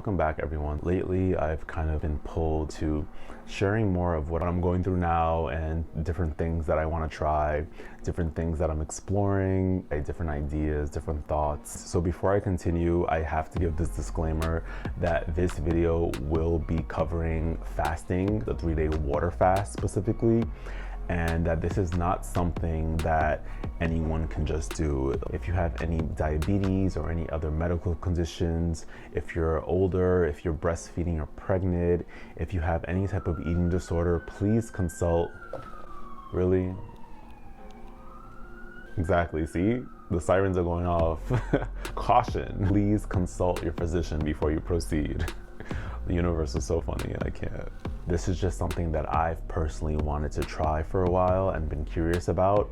Welcome back, everyone. Lately, I've kind of been pulled to sharing more of what I'm going through now and different things that I want to try, different things that I'm exploring, different ideas, different thoughts. So before I continue, I have to give this disclaimer that this video will be covering fasting, the 3-day water fast specifically, and that this is not something that anyone can just do. If you have any diabetes or any other medical conditions, if you're older, if you're breastfeeding or pregnant, if you have any type of eating disorder, please consult. Really? Exactly, see? The sirens are going off. Caution, please consult your physician before you proceed. The universe is so funny, I can't. This is just something that I've personally wanted to try for a while and been curious about,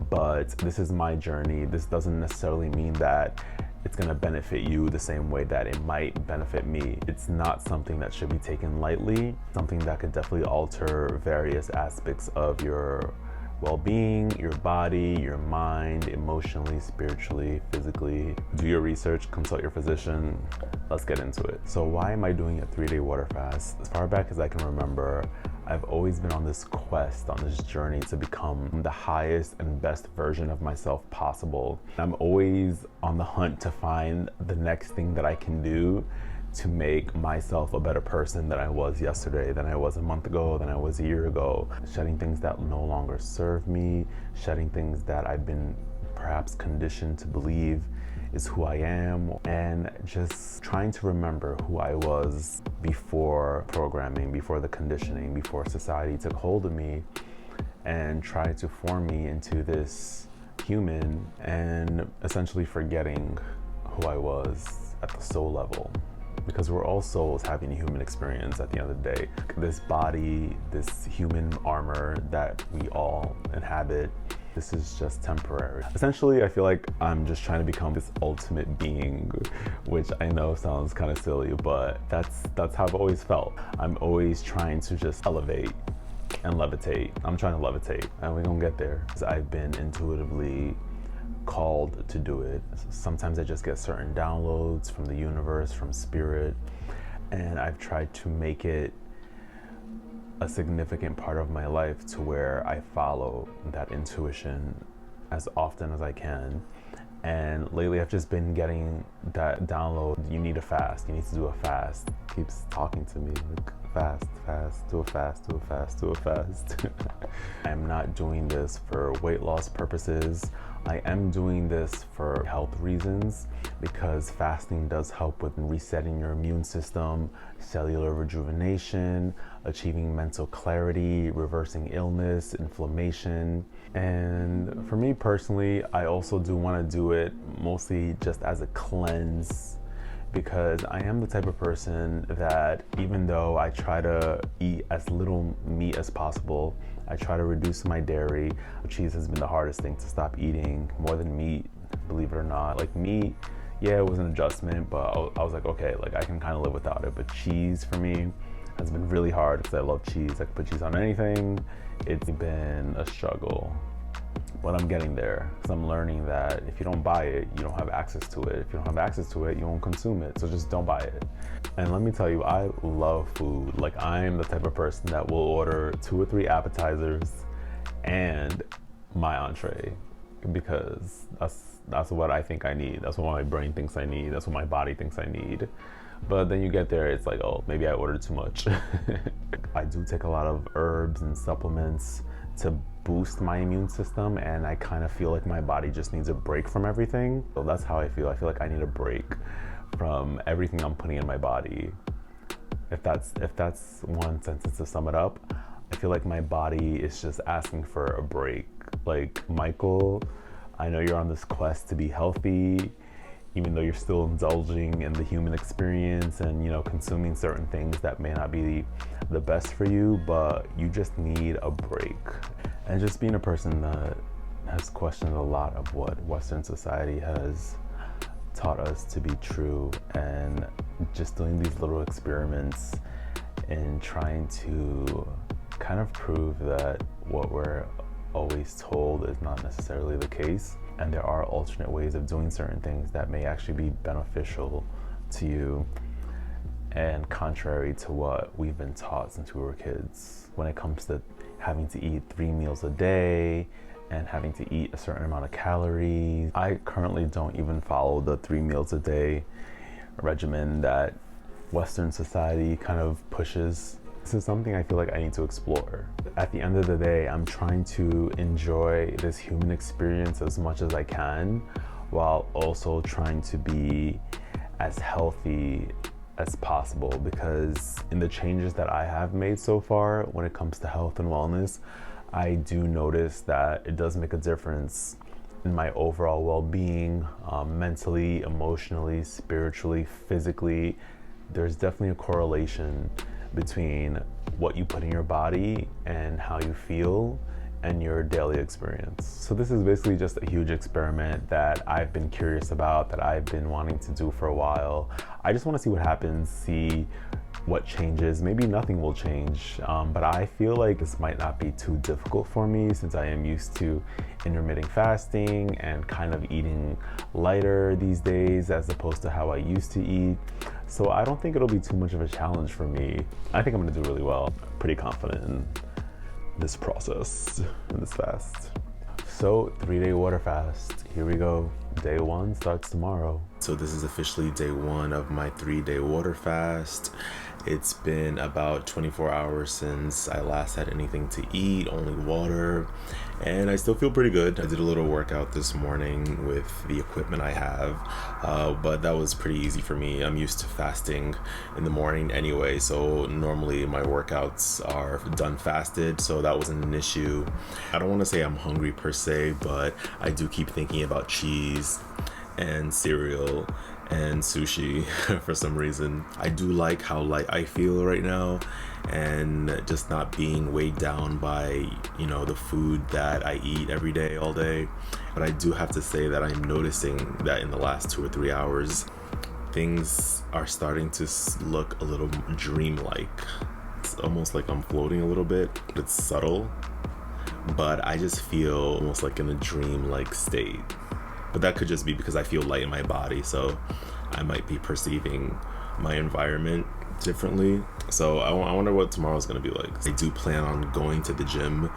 but this is my journey. This doesn't necessarily mean that it's gonna benefit you the same way that it might benefit me. It's not something that should be taken lightly, something that could definitely alter various aspects of your well-being, your body, your mind, emotionally, spiritually, physically. Do your research, consult your physician. Let's get into it. So why am I doing a 3-day water fast? As far back as I can remember, I've always been on this quest, on this journey to become the highest and best version of myself possible. I'm always on the hunt to find the next thing that I can do to make myself a better person than I was yesterday, than I was a month ago, than I was a year ago. Shedding things that no longer serve me, shedding things that I've been perhaps conditioned to believe is who I am, and just trying to remember who I was before programming, before the conditioning, before society took hold of me and tried to form me into this human, and essentially forgetting who I was at the soul level. Because we're all souls having a human experience at the end of the day. This body, this human armor that we all inhabit, this is just temporary. Essentially, I feel like I'm just trying to become this ultimate being, which I know sounds kind of silly, but that's how I've always felt. I'm always trying to just elevate and levitate. I'm trying to levitate, and we're gonna get there. I've been intuitively called to do it. Sometimes I just get certain downloads from the universe, from spirit, and I've tried to make it a significant part of my life to where I follow that intuition as often as I can. And lately I've just been getting that download, you need a fast, you need to do a fast. It keeps talking to me like, fast, do a fast, do a fast, do a fast. I'm not doing this for weight loss purposes. I am doing this for health reasons, because fasting does help with resetting your immune system, cellular rejuvenation, achieving mental clarity, reversing illness, inflammation. And for me personally, I also do want to do it mostly just as a cleanse, because I am the type of person that even though I try to eat as little meat as possible, I try to reduce my dairy. Cheese has been the hardest thing to stop eating, more than meat, believe it or not. Like meat, yeah, it was an adjustment, but I was like, okay, like I can kind of live without it. But cheese for me has been really hard because I love cheese. I can put cheese on anything. It's been a struggle. But I'm getting there, because I'm learning that if you don't buy it, you don't have access to it. If you don't have access to it, you won't consume it. So just don't buy it. And let me tell you, I love food. Like I'm the type of person that will order 2 or 3 appetizers and my entree, because that's what I think I need. That's what my brain thinks I need. That's what my body thinks I need. But then you get there, it's like, oh, maybe I ordered too much. I do take a lot of herbs and supplements to boost my immune system, and I kind of feel like my body just needs a break from everything. So that's how I feel. I feel like I need a break from everything I'm putting in my body. If that's one sentence to sum it up, I feel like my body is just asking for a break. Like, Michael, I know you're on this quest to be healthy, even though you're still indulging in the human experience and, you know, consuming certain things that may not be the best for you, but you just need a break. And just being a person that has questioned a lot of what Western society has taught us to be true, and just doing these little experiments and trying to kind of prove that what we're always told is not necessarily the case, and there are alternate ways of doing certain things that may actually be beneficial to you. and contrary to what we've been taught since we were kids when it comes to having to eat 3 meals a day and having to eat a certain amount of calories. I currently don't even follow the 3 meals a day regimen that Western society kind of pushes. This is something I feel like I need to explore. At the end of the day, I'm trying to enjoy this human experience as much as I can, while also trying to be as healthy as possible, because in the changes that I have made so far when it comes to health and wellness, I do notice that it does make a difference in my overall well-being, mentally, emotionally, spiritually, physically. There's definitely a correlation between what you put in your body and how you feel and your daily experience. So this is basically just a huge experiment that I've been curious about, that I've been wanting to do for a while. I just want to see what happens, see what changes. Maybe nothing will change, but I feel like this might not be too difficult for me since I am used to intermittent fasting and kind of eating lighter these days as opposed to how I used to eat. So I don't think it'll be too much of a challenge for me. I think I'm gonna do really well. Pretty confident in this process, in this fast. So 3-day water fast, here we go. Day 1 starts tomorrow. So this is officially day 1 of my 3-day water fast. It's been about 24 hours since I last had anything to eat, only water, and I still feel pretty good. I did a little workout this morning with the equipment I have, but that was pretty easy for me. I'm used to fasting in the morning anyway, so normally my workouts are done fasted, so that wasn't an issue. I don't want to say I'm hungry per se, but I do keep thinking about cheese and cereal and sushi for some reason. I do like how light I feel right now, and just not being weighed down by, you know, the food that I eat every day, all day. But I do have to say that I'm noticing that in the last 2 or 3 hours, things are starting to look a little dreamlike. It's almost like I'm floating a little bit. It's subtle, but I just feel almost like in a dream-like state. But that could just be because I feel light in my body, so I might be perceiving my environment differently. So I wonder what tomorrow's gonna be like. I do plan on going to the gym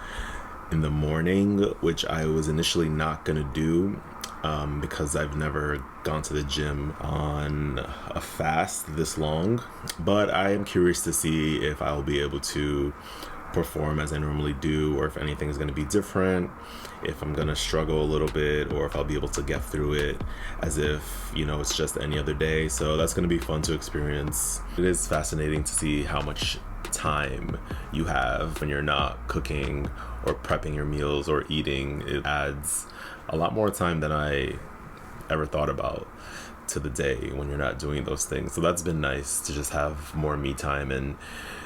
in the morning, which I was initially not gonna do because I've never gone to the gym on a fast this long. But I am curious to see if I'll be able to perform as I normally do, or if anything is going to be different, if I'm going to struggle a little bit, or if I'll be able to get through it as if, you know, it's just any other day. So that's going to be fun to experience. It is fascinating to see how much time you have when you're not cooking or prepping your meals or eating. It adds a lot more time than I ever thought about to the day when you're not doing those things. So that's been nice to just have more me time and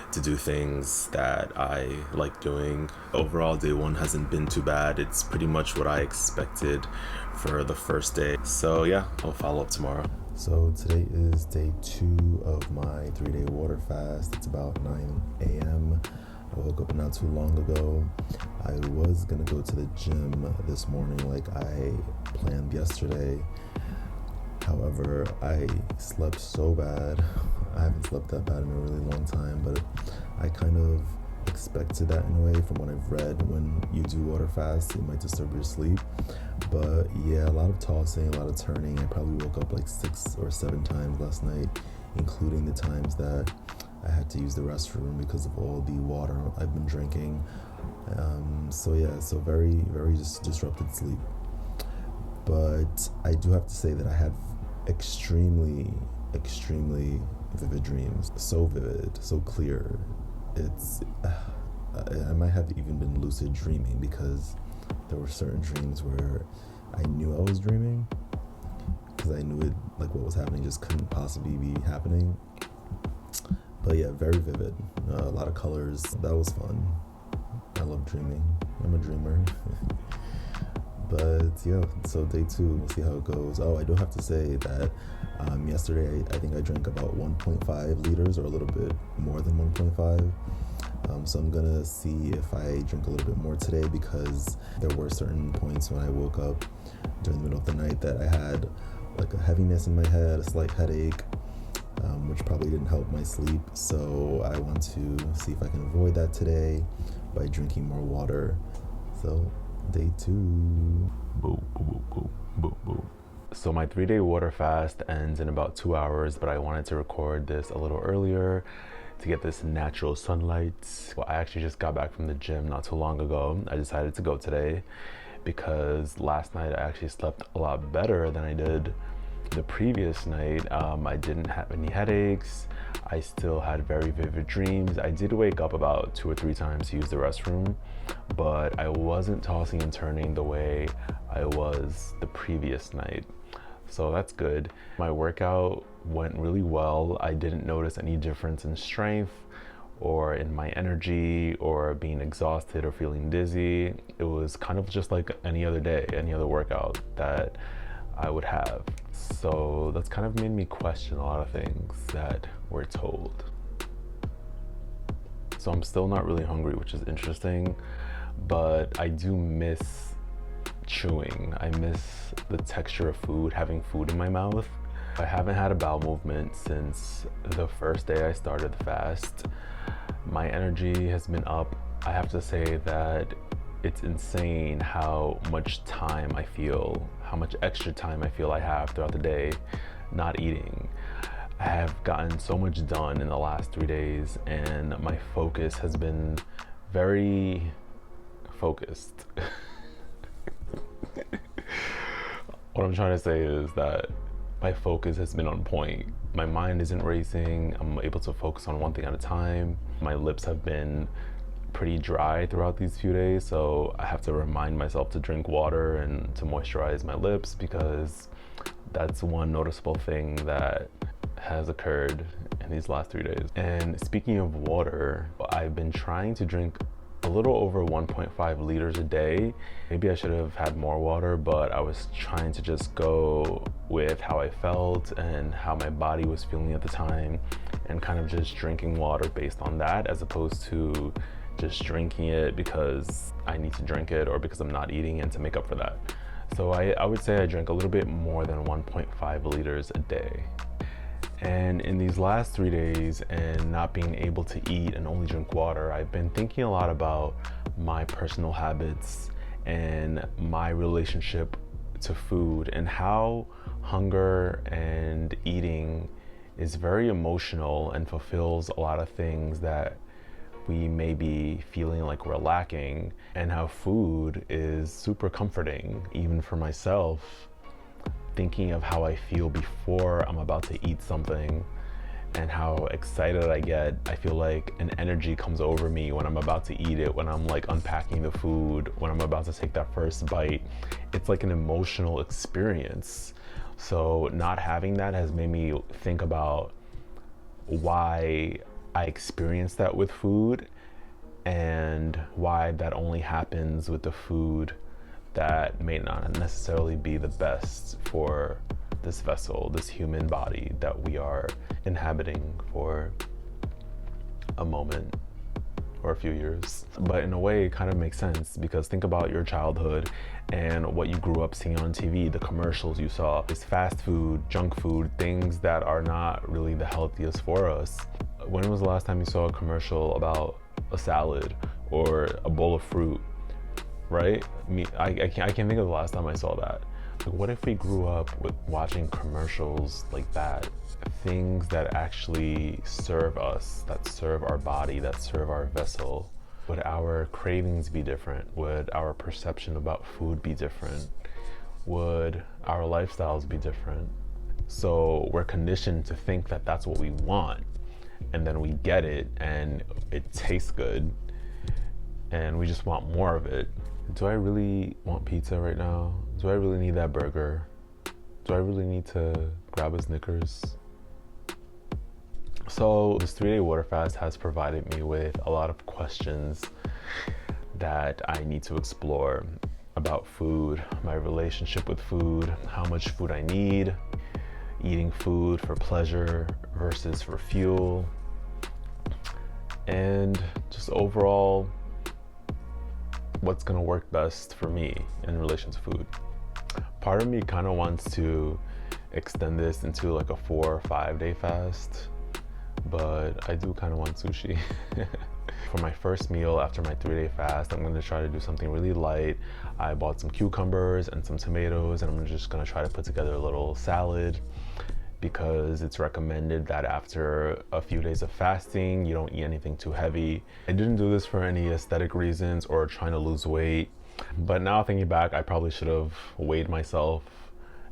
to do things that I like doing. Overall, day 1 hasn't been too bad. It's pretty much what I expected for the first day. So yeah, I'll follow up tomorrow. So today is day 2 of my 3-day water fast. It's about 9 a.m. I woke up not too long ago. I was gonna go to the gym this morning like I planned yesterday. However, I slept so bad. I haven't slept that bad in a really long time, but I kind of expected that in a way from what I've read. When you do water fast, it might disturb your sleep. But yeah, a lot of tossing, a lot of turning. I probably woke up like 6 or 7 times last night, including the times that I had to use the restroom because of all the water I've been drinking. So very, very disrupted sleep. But I do have to say that I had extremely vivid dreams. So vivid, so clear. I might have even been lucid dreaming, because there were certain dreams where I knew I was dreaming, because I knew it, like what was happening just couldn't possibly be happening. But yeah, very vivid. A lot of colors. That was fun. I love dreaming. I'm a dreamer. But yeah, so day 2, we'll see how it goes. Oh, I do have to say that yesterday I think I drank about 1.5 liters, or a little bit more than 1.5. So I'm gonna see if I drink a little bit more today, because there were certain points when I woke up during the middle of the night that I had like a heaviness in my head, a slight headache, which probably didn't help my sleep. So I want to see if I can avoid that today by drinking more water. So day 2. Boom, boom, boom, boom, boom. So my 3-day water fast ends in about 2 hours, but I wanted to record this a little earlier to get this natural sunlight. Well, I actually just got back from the gym not too long ago. I decided to go today because last night I actually slept a lot better than I did the previous night. I didn't have any headaches. I still had very vivid dreams. I did wake up about 2 or 3 times to use the restroom, but I wasn't tossing and turning the way I was the previous night. So that's good. My workout went really well. I didn't notice any difference in strength or in my energy or being exhausted or feeling dizzy. It was kind of just like any other day, any other workout that I would have. So that's kind of made me question a lot of things that we're told. So I'm still not really hungry, which is interesting, but I do miss chewing. I miss the texture of food, having food in my mouth. I haven't had a bowel movement since the first day I started the fast. My energy has been up. I have to say that it's insane how much time I feel, how much extra time I feel I have throughout the day not eating. I have gotten so much done in the last 3 days, and my focus has been very focused. What I'm trying to say is that my focus has been on point. My mind isn't racing. I'm able to focus on one thing at a time. My lips have been pretty dry throughout these few days, so I have to remind myself to drink water and to moisturize my lips, because that's one noticeable thing that has occurred in these last 3 days. And speaking of water, I've been trying to drink a little over 1.5 liters a day. Maybe I should have had more water, but I was trying to just go with how I felt and how my body was feeling at the time, and kind of just drinking water based on that, as opposed to just drinking it because I need to drink it or because I'm not eating and to make up for that. So I would say I drank a little bit more than 1.5 liters a day. And in these last 3 days, and not being able to eat and only drink water, I've been thinking a lot about my personal habits and my relationship to food, and how hunger and eating is very emotional and fulfills a lot of things that we may be feeling like we're lacking, and how food is super comforting, even for myself. Thinking of how I feel before I'm about to eat something and how excited I get. I feel like an energy comes over me when I'm about to eat it, when I'm like unpacking the food, when I'm about to take that first bite. It's like an emotional experience. So not having that has made me think about why I experience that with food, and why that only happens with the food that may not necessarily be the best for this vessel, this human body that we are inhabiting for a moment or a few years. But in a way, it kind of makes sense, because think about your childhood and what you grew up seeing on TV, the commercials you saw. It's fast food, junk food, things that are not really the healthiest for us. When was the last time you saw a commercial about a salad or a bowl of fruit? Right? I can't think of the last time I saw that. Like, what if we grew up with watching commercials like that? Things that actually serve us, that serve our body, that serve our vessel. Would our cravings be different? Would our perception about food be different? Would our lifestyles be different? So we're conditioned to think that that's what we want, and then we get it and it tastes good, and we just want more of it. Do I really want pizza right now? Do I really need that burger? Do I really need to grab a Snickers? So this 3-day water fast has provided me with a lot of questions that I need to explore about food, my relationship with food, how much food I need, eating food for pleasure versus for fuel, and just overall what's gonna work best for me in relation to food. Part of me kind of wants to extend this into like a 4 or 5 day fast, but I do kind of want sushi. For my first meal after my 3-day fast, I'm gonna try to do something really light. I bought some cucumbers and some tomatoes, and I'm just gonna try to put together a little salad, because it's recommended that after a few days of fasting, you don't eat anything too heavy. I didn't do this for any aesthetic reasons or trying to lose weight, but now thinking back, I probably should have weighed myself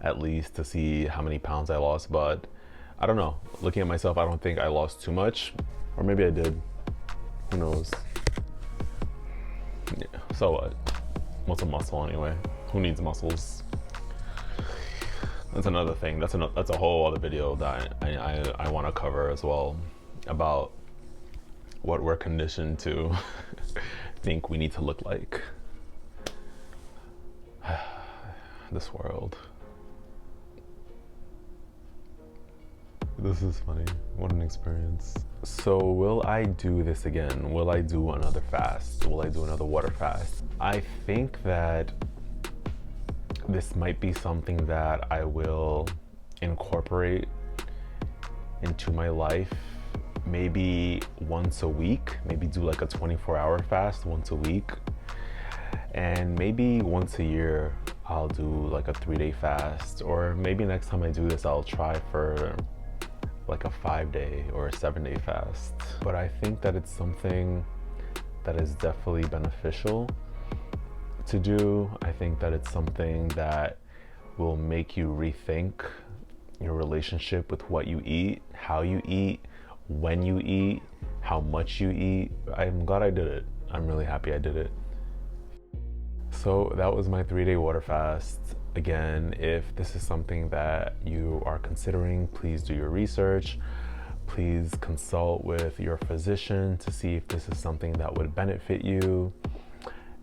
at least to see how many pounds I lost, but I don't know. Looking at myself, I don't think I lost too much, or maybe I did. Who knows? Yeah, so what? What's a muscle anyway? Who needs muscles? That's another thing. That's a whole other video that I want to cover as well, about what we're conditioned to think we need to look like. This world. This is funny. What an experience. So will I do this again? Will I do another fast? Will I do another water fast? I think that this might be something that I will incorporate into my life, maybe once a week, maybe do like a 24-hour fast once a week. And maybe once a year, I'll do like a 3-day fast, or maybe next time I do this, I'll try for like a 5-day or a 7-day fast. But I think that it's something that is definitely beneficial to do. I think that it's something that will make you rethink your relationship with what you eat, how you eat, when you eat, how much you eat. I'm glad I did it. I'm really happy I did it. So that was my 3-day water fast. Again, if this is something that you are considering, please do your research. Please consult with your physician to see if this is something that would benefit you,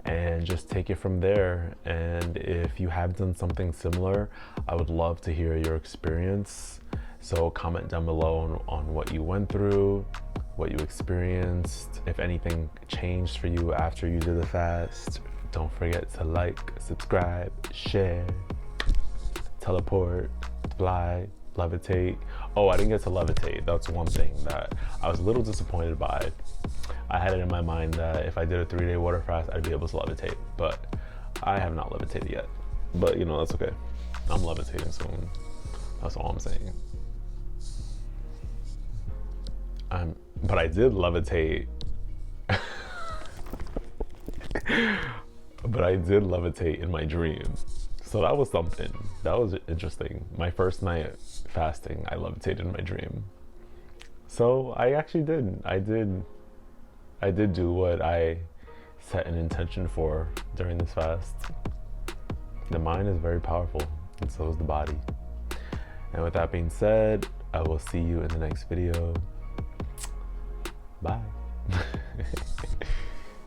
and just take it from there. And if you have done something similar, I would love to hear your experience. So comment down below on what you went through, what you experienced, if anything changed for you after you did the fast. Don't forget to like, subscribe, share, teleport, fly, levitate. Oh, I didn't get to levitate. That's one thing that I was a little disappointed by. I had it in my mind that if I did a 3-day water fast, I'd be able to levitate, but I have not levitated yet. But you know, that's okay. I'm levitating soon. That's all I'm saying. But I did levitate. But I did levitate in my dream. So that was something. That was interesting. My first night fasting, I levitated in my dream. So I actually did. I did do what I set an intention for during this fast. The mind is very powerful, and so is the body. And with that being said, I will see you in the next video. Bye.